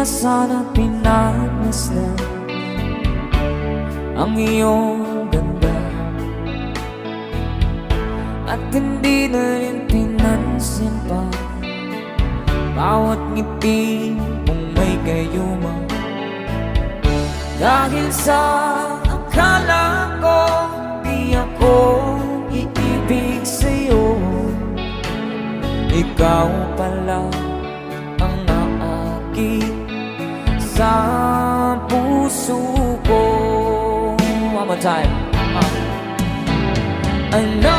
sana pinagmasdan ang iyong ganda, at hindi na rin pinansin pa bawat ngiti mong may gayuma. Dahil sa akala ko di ako iibig sa'yo, ikaw pala ang naakit sa puso ko. One more time. I know